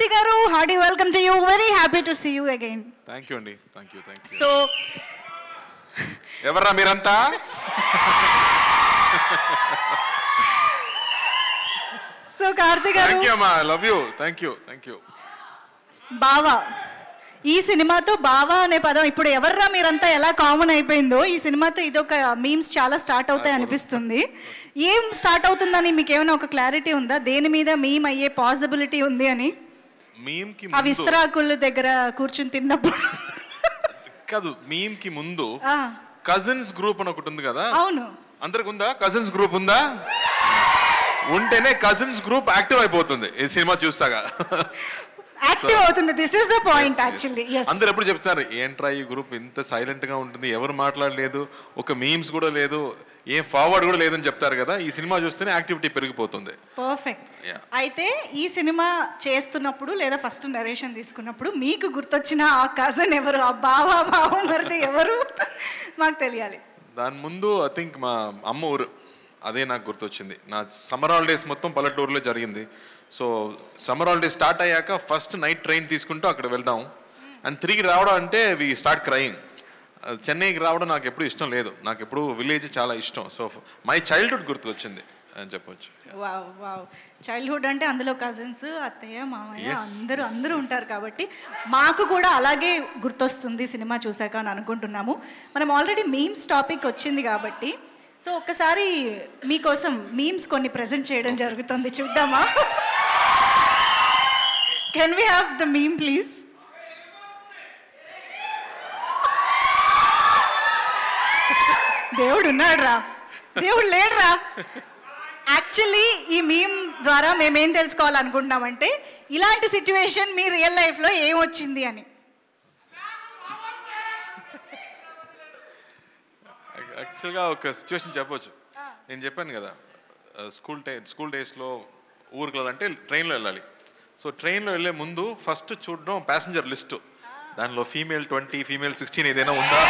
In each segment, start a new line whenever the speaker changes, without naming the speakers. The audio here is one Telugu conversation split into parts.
Karthi garu, hearty welcome to you. Very happy to see you again.
Thank you, Andy. Thank you.
So,
evarra miranta?
So Karthi garu.
Thank you, Amma. I love you. Thank you.
బావా, ఈ సినిమాతో బావా అనే పదం ఇప్పుడు ఎవర్రా మీరంతా ఎలా కామన్ అయిపోయిందో ఈ సినిమాతో ఇదొక మీమ్స్ చాలా స్టార్ట్ అవుతాయి అనిపిస్తుంది. ఏం స్టార్ట్ అవుతుందని మీకు ఏమైనా ఒక క్లారిటీ ఉందా? దేని మీద మీమ్ అయ్యే పాసిబిలిటీ ఉంది అని?
మీమ్ కి
ఆ విస్తరాకుల దగ్గర కూర్చుని తిన్నప్పుడు
కాదు, మీమ్ కి ముందు కజిన్స్ గ్రూప్ అని ఒకటి ఉంది కదా.
అవును,
అందరికి ఉందా? కజిన్స్ గ్రూప్ ఉందా? ఉంటేనే కజిన్స్ గ్రూప్ యాక్టివ్ అయిపోతుంది ఈ సినిమా చూస్తాగా.
యాక్టివ్ అవుతుంది. This is the point actually. yes,
అందరూ ఎప్పుడు చెప్తారు, ఏంట్రా ఈ గ్రూప్ ఇంత సైలెంట్ గా ఉంటుంది, ఎవరు మాట్లాడలేదు, ఒక మీమ్స్ కూడా లేదు, ఏం ఫార్వర్డ్ కూడా లేదని చెప్తారు కదా. ఈ సినిమా చూస్తేనే యాక్టివిటీ పెరిగిపోతుంది.
పర్ఫెక్ట్. అయితే ఈ సినిమా చేస్తున్నప్పుడు లేదా ఫస్ట్ నరేషన్ తీసుకున్నప్పుడు మీకు గుర్తొచ్చిన ఆ కజన్ ఎవరు, ఆ బావ మరిది ఎవరు మాకు తెలియాలి.
దాని ముందు ఐ థింక్ మా అమ్మ ఊరు, అదే నాకు గుర్తొచ్చింది. నా సమ్మర్ హాలిడేస్ మొత్తం పల్లెటూరులో జరిగింది. సో సమ్మర్ హాలిడేస్ స్టార్ట్ అయ్యాక ఫస్ట్ నైట్ ట్రైన్ తీసుకుంటూ అక్కడ వెళ్దాం అండ్ తిరిగి రావడం అంటే వి స్టార్ట్ క్రయింగ్. చెన్నైకి రావడం నాకు ఎప్పుడు ఇష్టం లేదు, నాకు ఎప్పుడు విలేజ్ చాలా ఇష్టం. సో మై చైల్డ్హుడ్ గుర్తుకొచ్చింది అని చెప్పొచ్చు.
వావ్, చైల్డ్హుడ్ అంటే అందులో కజిన్స్, అత్తయ్య, మామయ్య అందరూ ఉంటారు కాబట్టి మాకు కూడా అలాగే గుర్తొస్తుంది సినిమా చూసాక అని అనుకుంటున్నాము. మనం ఆల్రెడీ మీమ్స్ టాపిక్ వచ్చింది కాబట్టి సో ఒక్కసారి మీకోసం మీమ్స్ కొన్ని ప్రెజెంట్ చేయడం జరుగుతుంది, చూద్దామా? Can we have the meme please? దేవుడు ఉన్నాడురా, దేవుడు లేడురా. యాక్చువల్లీ ఈ మీమ్ ద్వారా మేమేం తెలుసుకోవాలనుకుంటున్నామంటే ఇలాంటి సిచ్యువేషన్ మీ రియల్ లైఫ్లో ఏమొచ్చింది అని.
యాక్చువల్గా ఒక సిచ్యువేషన్ చెప్పొచ్చు. నేను చెప్పాను కదా, స్కూల్ డేస్లో ఊరికి వెళ్ళాలంటే ట్రైన్లో వెళ్ళాలి. సో ట్రైన్లో వెళ్ళే ముందు ఫస్ట్ చూడడం ప్యాసింజర్ లిస్టు, దానిలో ఫీమేల్ 20 ఫీమేల్ 16 ఏదైనా ఉందా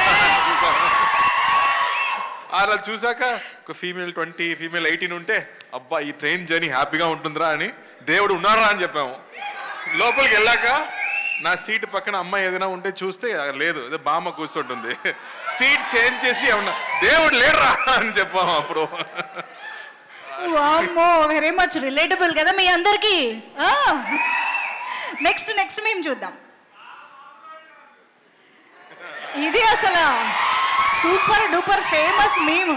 అలా చూసాక ఒక ఫీమేల్ 20 ఫీమేల్ 18 ఉంటే అబ్బా ఈ ట్రైన్ జర్నీ హ్యాపీగా ఉంటుందిరా అని దేవుడు ఉన్నారా అని చెప్పాము. లోపలికి వెళ్ళాక నా సీట్ పక్కన అమ్మాయి ఏదైనా ఉంటే చూస్తే లేదు, అదే బామ్మ కూర్చుంటుంది. సీట్ చేంజ్ చేసి ఏమన్నా దేవుడు లేరా అని చెప్పాము. అప్పుడు
వామ్మో, వెరీ మచ్ రిలేటబుల్ కదా మీ అందరికి. నెక్స్ట్ మేము చూద్దాం. ఇది అసలు super duper famous meme.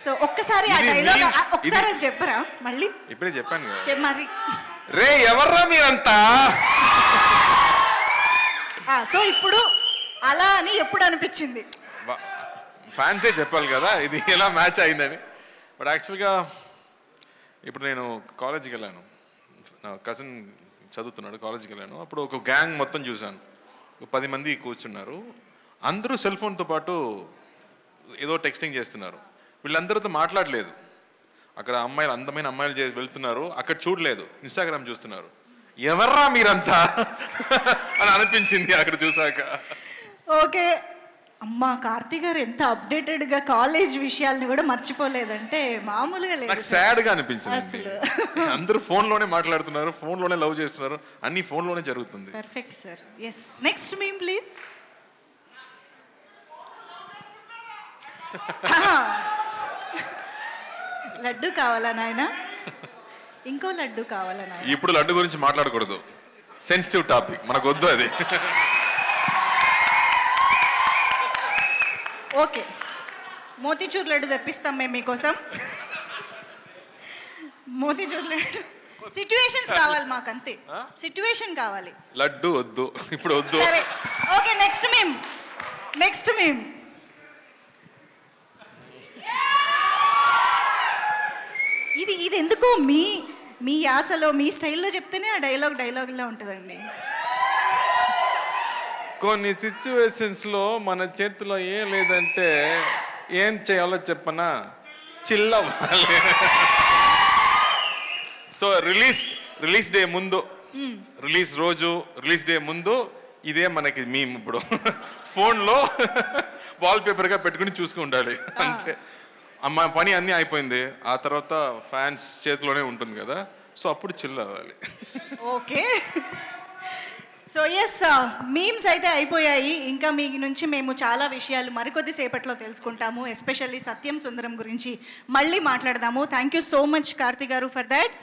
So ఒక్కసారి ఆ డైలాగ్ ఒకసారి చెప్పరా మళ్ళీ?
ఇప్పుడే చెప్పాను
మరి.
రే ఎవర్రా మీరంతా.
సో ఇప్పుడు అలా అని ఎప్పుడు అనిపించింది?
ఫ్యాన్సే చెప్పాలి కదా ఇది ఎలా మ్యాచ్ అయిందని. బట్ యాక్చువల్గా ఇప్పుడు నేను కాలేజీకి వెళ్ళాను, నా కజిన్ చదువుతున్నాడు, కాలేజీకి వెళ్ళాను. అప్పుడు ఒక గ్యాంగ్ మొత్తం చూశాను, 10 మంది కూర్చున్నారు. అందరూ సెల్ ఫోన్తో పాటు ఏదో టెక్స్టింగ్ చేస్తున్నారు. వీళ్ళందరితో మాట్లాడలేదు. అక్కడ అందమైన అమ్మాయిలు వెళ్తున్నారు, అక్కడ చూడలేదు, ఇన్స్టాగ్రామ్ చూస్తున్నారు. ఎవర్రా మీరంతా అని అనిపించింది అక్కడ చూసాక.
ఓకే, అమ్మా కార్తీ గారు ఎంత అప్డేటెడ్గా కాలేజ్ విషయాల్ని కూడా మర్చిపోలేదంటే మామూలుగా లేదు.
నాకు సాడ్గా అనిపించింది. అందరూ ఫోన్లోనే మాట్లాడుతున్నారు, ఫోన్లోనే లవ్ చేస్తున్నారు, అన్ని ఫోన్లోనే జరుగుతుంది.
Perfect sir. Yes, next meme please. Laddu కావాలా నాయన? ఇంకో లడ్డు కావాలా నాయన?
ఇప్పుడు లడ్డు గురించి మాట్లాడకూడదు, సెన్సిటివ్ టాపిక్, మనకు వద్దు అది.
ఓకే, మోతీచూర్ లడ్డు తెప్పిస్తాం మేము మీకోసం. మోతీచూర్ లడ్డు సిచ్యువేషన్స్ కావాలి మాకు, అంతే. సిచ్యువేషన్ కావాలి,
లడ్డు వద్దు, ఇప్పుడు వద్దు.
సరే ఓకే, నెక్స్ట్ మీమ్. ఇది ఎందుకో మీ యాసలో మీ స్టైల్లో చెప్తేనే ఆ డైలాగ్లో ఉంటుందండి.
కొన్ని సిచ్యువేషన్స్లో మన చేతిలో ఏం లేదంటే ఏం చేయాలో చెప్పనా, చిల్లవ్వాలి. సో రిలీజ్ డే ముందు, రిలీజ్ డే ముందు ఇదే మనకి మీమ్. ఇప్పుడు ఫోన్లో వాల్పేపర్గా పెట్టుకుని చూసుకుని ఉండాలి అంతే. మా పని అన్నీ అయిపోయింది, ఆ తర్వాత ఫ్యాన్స్ చేతిలోనే ఉంటుంది కదా, సో అప్పుడు చిల్ అవ్వాలి.
ఓకే. సో ఎస్, మీమ్స్ అయితే అయిపోయాయి. ఇంకా మీ నుంచి మేము చాలా విషయాలు మరికొద్ది సేపట్లో తెలుసుకుంటాము. ఎస్పెషల్లీ సత్యం సుందరం గురించి మళ్ళీ మాట్లాడదాము. Thank you so much Karthi గారు ఫర్ దాట్.